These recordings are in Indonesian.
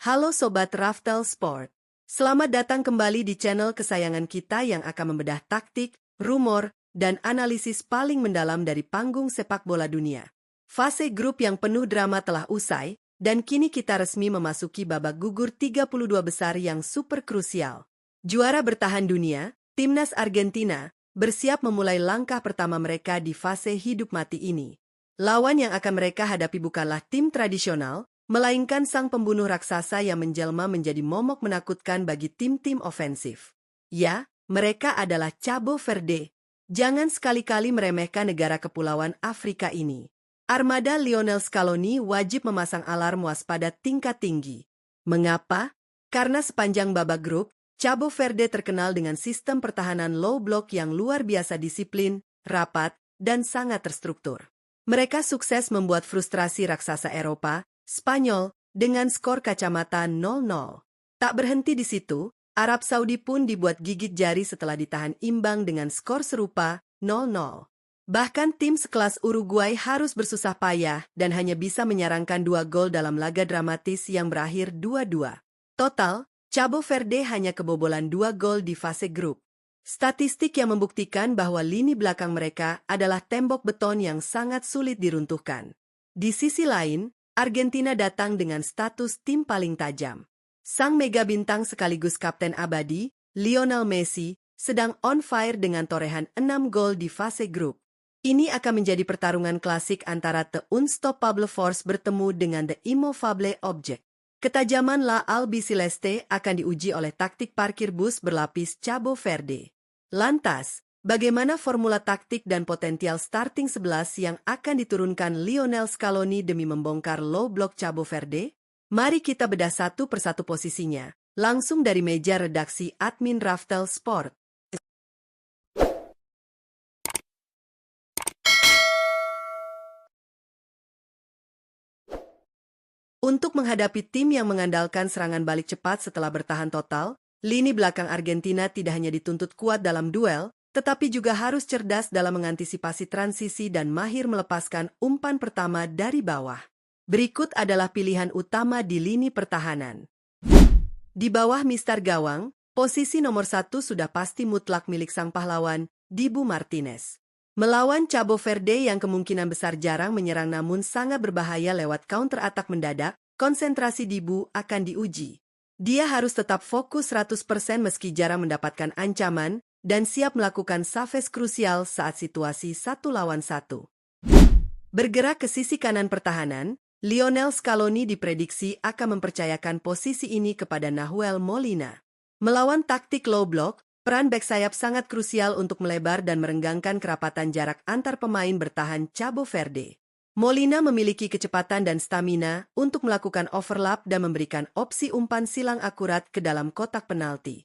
Halo Sobat Raftel Sport. Selamat datang kembali di channel kesayangan kita yang akan membedah taktik, rumor, dan analisis paling mendalam dari panggung sepak bola dunia. Fase grup yang penuh drama telah usai, dan kini kita resmi memasuki babak gugur 32 besar yang super krusial. Juara bertahan dunia, Timnas Argentina, bersiap memulai langkah pertama mereka di fase hidup mati ini. Lawan yang akan mereka hadapi bukanlah tim tradisional, melainkan sang pembunuh raksasa yang menjelma menjadi momok menakutkan bagi tim-tim ofensif. Ya, mereka adalah Cabo Verde. Jangan sekali-kali meremehkan negara kepulauan Afrika ini. Armada Lionel Scaloni wajib memasang alarm waspada tingkat tinggi. Mengapa? Karena sepanjang babak grup, Cabo Verde terkenal dengan sistem pertahanan low block yang luar biasa disiplin, rapat, dan sangat terstruktur. Mereka sukses membuat frustrasi raksasa Eropa, Spanyol, dengan skor kacamata 0-0. Tak berhenti di situ, Arab Saudi pun dibuat gigit jari setelah ditahan imbang dengan skor serupa 0-0. Bahkan tim sekelas Uruguay harus bersusah payah dan hanya bisa menyarangkan 2 gol dalam laga dramatis yang berakhir 2-2. Total, Cabo Verde hanya kebobolan 2 gol di fase grup. Statistik yang membuktikan bahwa lini belakang mereka adalah tembok beton yang sangat sulit diruntuhkan. Di sisi lain, Argentina datang dengan status tim paling tajam. Sang mega bintang sekaligus kapten abadi, Lionel Messi, sedang on fire dengan torehan 6 gol di fase grup. Ini akan menjadi pertarungan klasik antara The Unstoppable Force bertemu dengan The Immovable Object. Ketajaman La Albiceleste akan diuji oleh taktik parkir bus berlapis Cabo Verde. Lantas, bagaimana formula taktik dan potensial starting 11 yang akan diturunkan Lionel Scaloni demi membongkar low block Cabo Verde? Mari kita bedah satu persatu posisinya, langsung dari meja redaksi admin Raftel Sport. Untuk menghadapi tim yang mengandalkan serangan balik cepat setelah bertahan total, lini belakang Argentina tidak hanya dituntut kuat dalam duel, tetapi juga harus cerdas dalam mengantisipasi transisi dan mahir melepaskan umpan pertama dari bawah. Berikut adalah pilihan utama di lini pertahanan. Di bawah Mister Gawang, posisi nomor 1 sudah pasti mutlak milik sang pahlawan, Dibu Martinez. Melawan Cabo Verde yang kemungkinan besar jarang menyerang namun sangat berbahaya lewat counter attack mendadak, konsentrasi Dibu akan diuji. Dia harus tetap fokus 100% meski jarang mendapatkan ancaman, dan siap melakukan saves krusial saat situasi 1 lawan 1. Bergerak ke sisi kanan pertahanan, Lionel Scaloni diprediksi akan mempercayakan posisi ini kepada Nahuel Molina. Melawan taktik low block, peran bek sayap sangat krusial untuk melebar dan merenggangkan kerapatan jarak antar pemain bertahan Cabo Verde. Molina memiliki kecepatan dan stamina untuk melakukan overlap dan memberikan opsi umpan silang akurat ke dalam kotak penalti.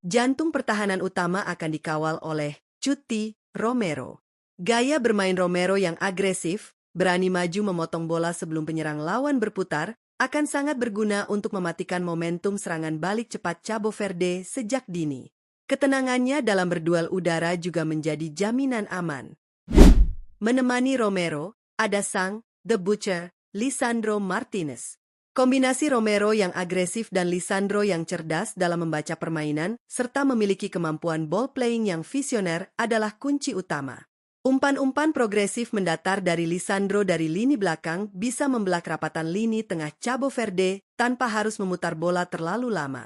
Jantung pertahanan utama akan dikawal oleh Cuti Romero. Gaya bermain Romero yang agresif, berani maju memotong bola sebelum penyerang lawan berputar, akan sangat berguna untuk mematikan momentum serangan balik cepat Cabo Verde sejak dini. Ketenangannya dalam berduel udara juga menjadi jaminan aman. Menemani Romero, ada sang The Butcher, Lisandro Martinez. Kombinasi Romero yang agresif dan Lisandro yang cerdas dalam membaca permainan, serta memiliki kemampuan ball playing yang visioner adalah kunci utama. Umpan-umpan progresif mendatar dari Lisandro dari lini belakang bisa membelah kerapatan lini tengah Cabo Verde tanpa harus memutar bola terlalu lama.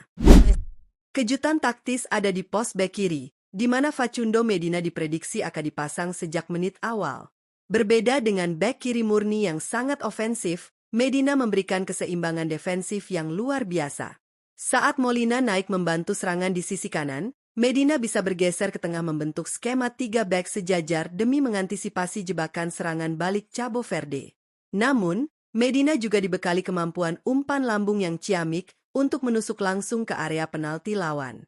Kejutan taktis ada di pos bek kiri, di mana Facundo Medina diprediksi akan dipasang sejak menit awal. Berbeda dengan bek kiri murni yang sangat ofensif, Medina memberikan keseimbangan defensif yang luar biasa. Saat Molina naik membantu serangan di sisi kanan, Medina bisa bergeser ke tengah membentuk skema 3 bek sejajar demi mengantisipasi jebakan serangan balik Cabo Verde. Namun, Medina juga dibekali kemampuan umpan lambung yang ciamik untuk menusuk langsung ke area penalti lawan.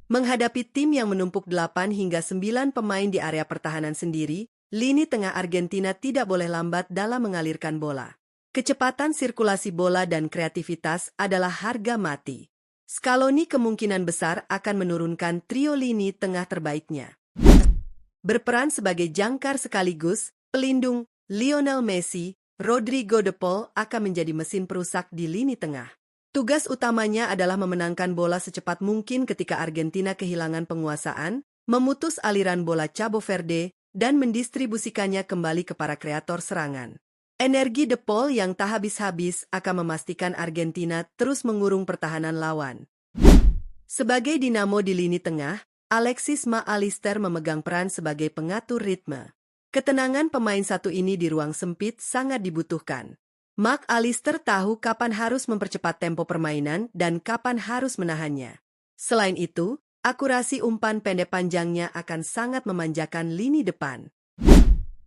Menghadapi tim yang menumpuk 8 hingga 9 pemain di area pertahanan sendiri, lini tengah Argentina tidak boleh lambat dalam mengalirkan bola. Kecepatan sirkulasi bola dan kreativitas adalah harga mati. Scaloni kemungkinan besar akan menurunkan trio lini tengah terbaiknya. Berperan sebagai jangkar sekaligus, pelindung, Lionel Messi, Rodrigo de Paul akan menjadi mesin perusak di lini tengah. Tugas utamanya adalah memenangkan bola secepat mungkin ketika Argentina kehilangan penguasaan, memutus aliran bola Cabo Verde, dan mendistribusikannya kembali ke para kreator serangan. Energi de Paul yang tak habis-habis akan memastikan Argentina terus mengurung pertahanan lawan. Sebagai dinamo di lini tengah, Alexis McAllister memegang peran sebagai pengatur ritme. Ketenangan pemain satu ini di ruang sempit sangat dibutuhkan. McAllister tahu kapan harus mempercepat tempo permainan dan kapan harus menahannya. Selain itu, akurasi umpan pendek panjangnya akan sangat memanjakan lini depan.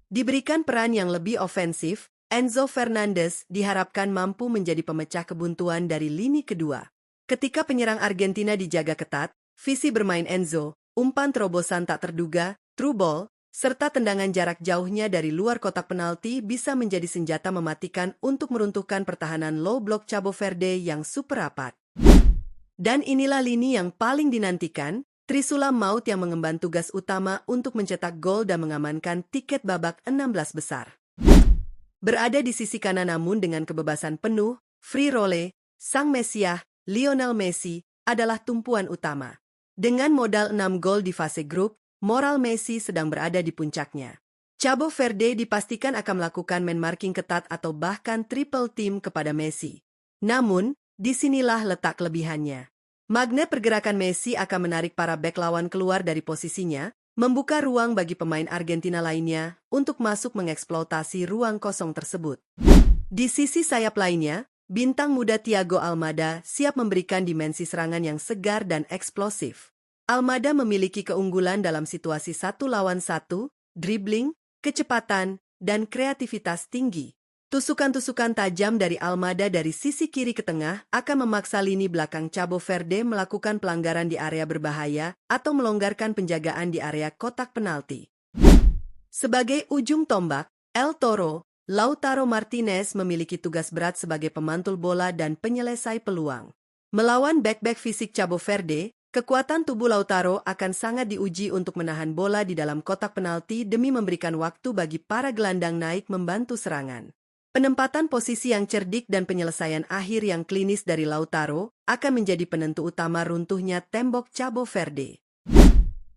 Diberikan peran yang lebih ofensif, Enzo Fernandez diharapkan mampu menjadi pemecah kebuntuan dari lini kedua. Ketika penyerang Argentina dijaga ketat, visi bermain Enzo, umpan terobosan tak terduga, through ball, serta tendangan jarak jauhnya dari luar kotak penalti bisa menjadi senjata mematikan untuk meruntuhkan pertahanan low block Cabo Verde yang super rapat. Dan inilah lini yang paling dinantikan, Trisula Maut yang mengemban tugas utama untuk mencetak gol dan mengamankan tiket babak 16 besar. Berada di sisi kanan namun dengan kebebasan penuh, free role, sang Mesiah, Lionel Messi, adalah tumpuan utama. Dengan modal 6 gol di fase grup, moral Messi sedang berada di puncaknya. Cabo Verde dipastikan akan melakukan man marking ketat atau bahkan triple team kepada Messi. Namun, disinilah letak kelebihannya. Magnet pergerakan Messi akan menarik para bek lawan keluar dari posisinya, membuka ruang bagi pemain Argentina lainnya untuk masuk mengeksploitasi ruang kosong tersebut. Di sisi sayap lainnya, bintang muda Thiago Almada siap memberikan dimensi serangan yang segar dan eksplosif. Almada memiliki keunggulan dalam situasi 1 lawan 1, dribbling, kecepatan, dan kreativitas tinggi. Tusukan-tusukan tajam dari Almada dari sisi kiri ke tengah akan memaksa lini belakang Cabo Verde melakukan pelanggaran di area berbahaya atau melonggarkan penjagaan di area kotak penalti. Sebagai ujung tombak, El Toro, Lautaro Martinez memiliki tugas berat sebagai pemantul bola dan penyelesai peluang. Melawan bek-bek fisik Cabo Verde, kekuatan tubuh Lautaro akan sangat diuji untuk menahan bola di dalam kotak penalti demi memberikan waktu bagi para gelandang naik membantu serangan. Penempatan posisi yang cerdik dan penyelesaian akhir yang klinis dari Lautaro akan menjadi penentu utama runtuhnya tembok Cabo Verde.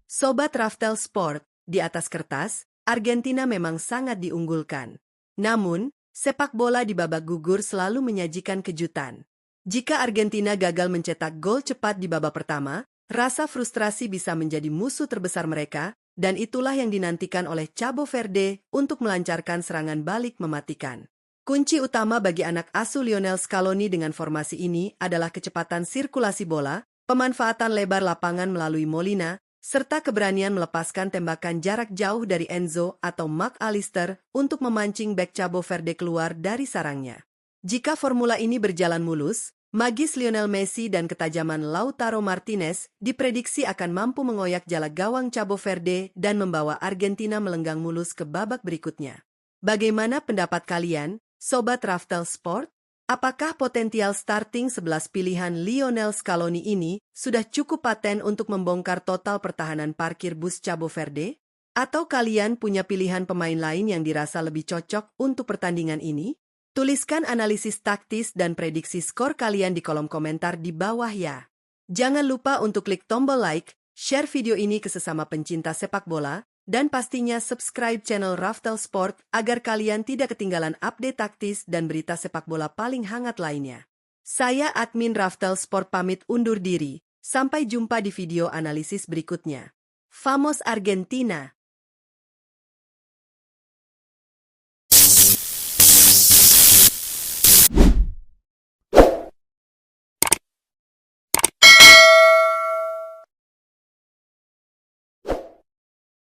Sobat Raftel Sport, di atas kertas, Argentina memang sangat diunggulkan. Namun, sepak bola di babak gugur selalu menyajikan kejutan. Jika Argentina gagal mencetak gol cepat di babak pertama, rasa frustrasi bisa menjadi musuh terbesar mereka, dan itulah yang dinantikan oleh Cabo Verde untuk melancarkan serangan balik mematikan. Kunci utama bagi anak asuh Lionel Scaloni dengan formasi ini adalah kecepatan sirkulasi bola, pemanfaatan lebar lapangan melalui Molina, serta keberanian melepaskan tembakan jarak jauh dari Enzo atau McAllister untuk memancing bek Cabo Verde keluar dari sarangnya. Jika formula ini berjalan mulus, magis Lionel Messi dan ketajaman Lautaro Martinez diprediksi akan mampu mengoyak jala gawang Cabo Verde dan membawa Argentina melenggang mulus ke babak berikutnya. Bagaimana pendapat kalian, Sobat Raftel Sport? Apakah potensial starting 11 pilihan Lionel Scaloni ini sudah cukup paten untuk membongkar total pertahanan parkir bus Cabo Verde? Atau kalian punya pilihan pemain lain yang dirasa lebih cocok untuk pertandingan ini? Tuliskan analisis taktis dan prediksi skor kalian di kolom komentar di bawah ya. Jangan lupa untuk klik tombol like, share video ini ke sesama pencinta sepak bola, dan pastinya subscribe channel Raftel Sport agar kalian tidak ketinggalan update taktis dan berita sepak bola paling hangat lainnya. Saya admin Raftel Sport pamit undur diri, sampai jumpa di video analisis berikutnya. Vamos Argentina!